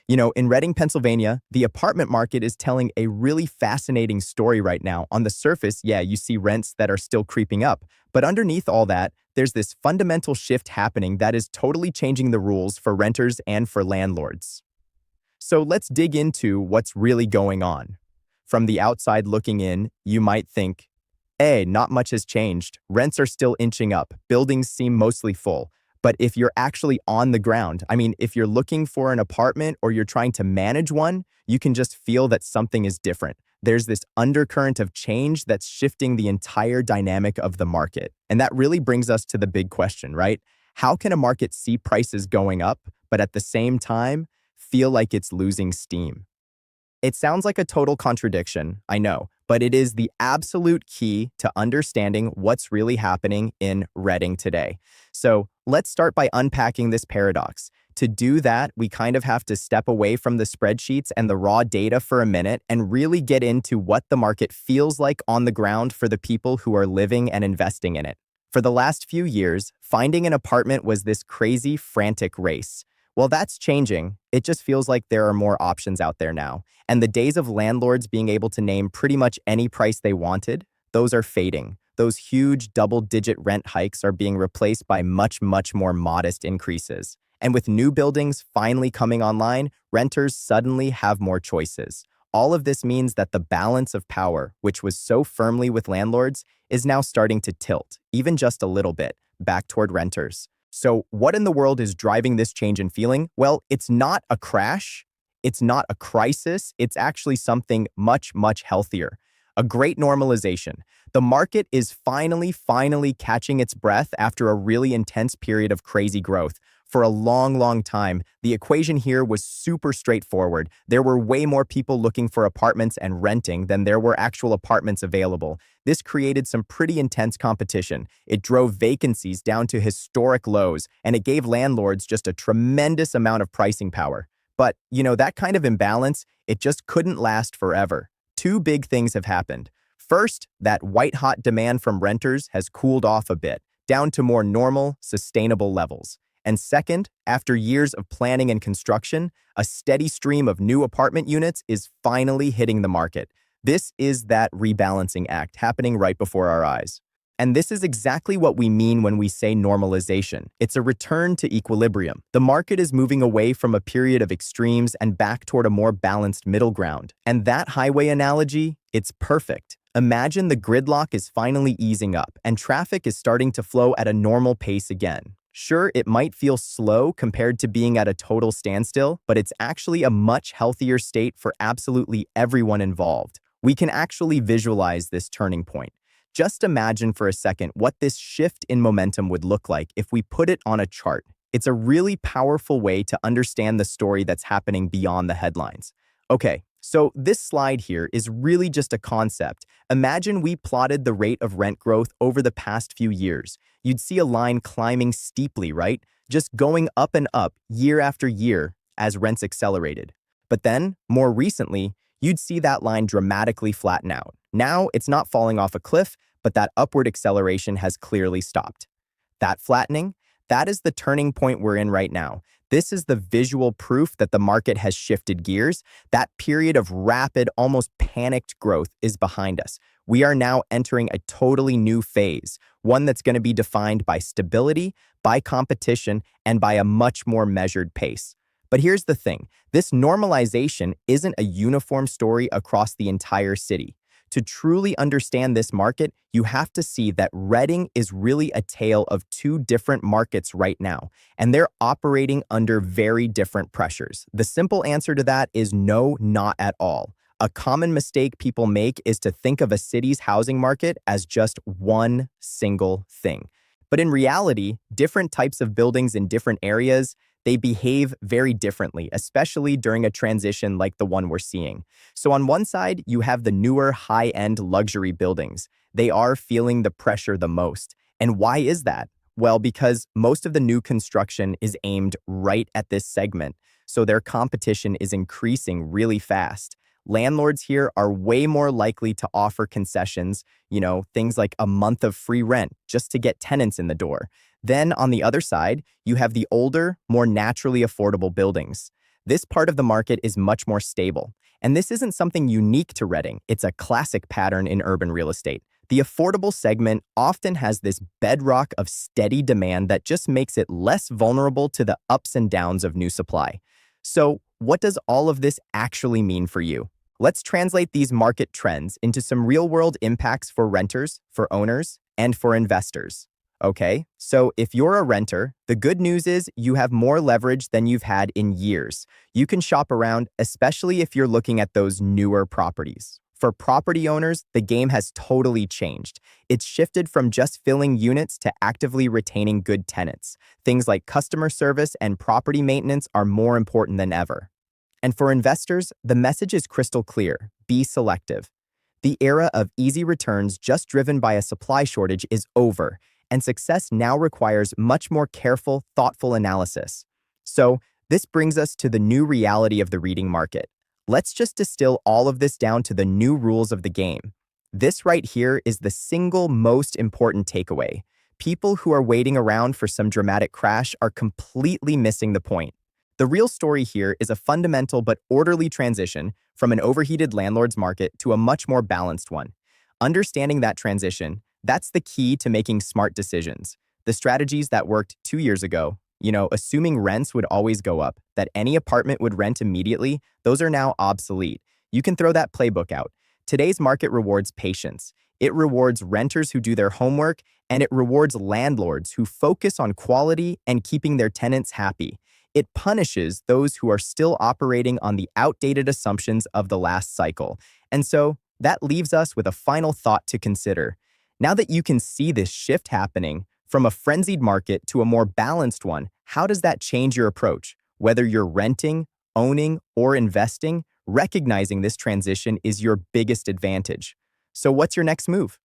In Reading, Pennsylvania, the apartment market is telling a really fascinating story right now. On the surface, yeah, you see rents that are still creeping up. But underneath all that, there's this fundamental shift happening that is totally changing the rules for renters and for landlords. So let's dig into what's really going on. From the outside looking in, you might think, hey, not much has changed. Rents are still inching up. Buildings seem mostly full. But if you're actually on the ground, if you're looking for an apartment or you're trying to manage one, you can just feel that something is different. There's this undercurrent of change that's shifting the entire dynamic of the market. And that really brings us to the big question, right? How can a market see prices going up, but at the same time, feel like it's losing steam? It sounds like a total contradiction, I know, but it is the absolute key to understanding what's really happening in Reading today. So let's start by unpacking this paradox. To do that, we kind of have to step away from the spreadsheets and the raw data for a minute and really get into what the market feels like on the ground for the people who are living and investing in it. For the last few years, finding an apartment was this crazy, frantic race. Well, that's changing. It just feels like there are more options out there now. And the days of landlords being able to name pretty much any price they wanted, those are fading. Those huge double-digit rent hikes are being replaced by much, much more modest increases. And with new buildings finally coming online, renters suddenly have more choices. All of this means that the balance of power, which was so firmly with landlords, is now starting to tilt, even just a little bit, back toward renters. So what in the world is driving this change in feeling? Well, it's not a crash. It's not a crisis. It's actually something much, much healthier. A great normalization. The market is finally catching its breath after a really intense period of crazy growth. For a long, long time, the equation here was super straightforward. There were way more people looking for apartments and renting than there were actual apartments available. This created some pretty intense competition. It drove vacancies down to historic lows, and it gave landlords just a tremendous amount of pricing power. But, that kind of imbalance, it just couldn't last forever. Two big things have happened. First, that white-hot demand from renters has cooled off a bit, down to more normal, sustainable levels. And second, after years of planning and construction, a steady stream of new apartment units is finally hitting the market. This is that rebalancing act happening right before our eyes. And this is exactly what we mean when we say normalization. It's a return to equilibrium. The market is moving away from a period of extremes and back toward a more balanced middle ground. And that highway analogy, it's perfect. Imagine the gridlock is finally easing up and traffic is starting to flow at a normal pace again. Sure, it might feel slow compared to being at a total standstill, but it's actually a much healthier state for absolutely everyone involved. We can actually visualize this turning point. Just imagine for a second what this shift in momentum would look like if we put it on a chart. It's a really powerful way to understand the story that's happening beyond the headlines. Okay, so this slide here is really just a concept. Imagine we plotted the rate of rent growth over the past few years. You'd see a line climbing steeply, right? Just going up and up year after year as rents accelerated. But then, more recently, you'd see that line dramatically flatten out. Now, it's not falling off a cliff, but that upward acceleration has clearly stopped. That flattening, that is the turning point we're in right now. This is the visual proof that the market has shifted gears. That period of rapid, almost panicked growth is behind us. We are now entering a totally new phase, one that's going to be defined by stability, by competition, and by a much more measured pace. But here's the thing, this normalization isn't a uniform story across the entire city. To truly understand this market, you have to see that Reading is really a tale of two different markets right now, and they're operating under very different pressures. The simple answer to that is no, not at all. A common mistake people make is to think of a city's housing market as just one single thing. But in reality, different types of buildings in different areas, they behave very differently, especially during a transition like the one we're seeing. So on one side, you have the newer high-end luxury buildings. They are feeling the pressure the most. And why is that? Well, because most of the new construction is aimed right at this segment, so their competition is increasing really fast. Landlords here are way more likely to offer concessions, things like a month of free rent just to get tenants in the door. Then on the other side, you have the older, more naturally affordable buildings. This part of the market is much more stable. And this isn't something unique to Reading, it's a classic pattern in urban real estate. The affordable segment often has this bedrock of steady demand that just makes it less vulnerable to the ups and downs of new supply. So, what does all of this actually mean for you? Let's translate these market trends into some real-world impacts for renters, for owners, and for investors. Okay, so if you're a renter, the good news is you have more leverage than you've had in years. You can shop around, especially if you're looking at those newer properties. For property owners, the game has totally changed. It's shifted from just filling units to actively retaining good tenants. Things like customer service and property maintenance are more important than ever. And for investors, the message is crystal clear: be selective. The era of easy returns just driven by a supply shortage is over, and success now requires much more careful, thoughtful analysis. So, this brings us to the new reality of the reading market. Let's just distill all of this down to the new rules of the game. This right here is the single most important takeaway. People who are waiting around for some dramatic crash are completely missing the point. The real story here is a fundamental but orderly transition from an overheated landlord's market to a much more balanced one. Understanding that transition, that's the key to making smart decisions. The strategies that worked 2 years ago, assuming rents would always go up, that any apartment would rent immediately, those are now obsolete. You can throw that playbook out. Today's market rewards patience. It rewards renters who do their homework, and it rewards landlords who focus on quality and keeping their tenants happy. It punishes those who are still operating on the outdated assumptions of the last cycle. And so, that leaves us with a final thought to consider. Now that you can see this shift happening from a frenzied market to a more balanced one, how does that change your approach? Whether you're renting, owning, or investing, recognizing this transition is your biggest advantage. So what's your next move?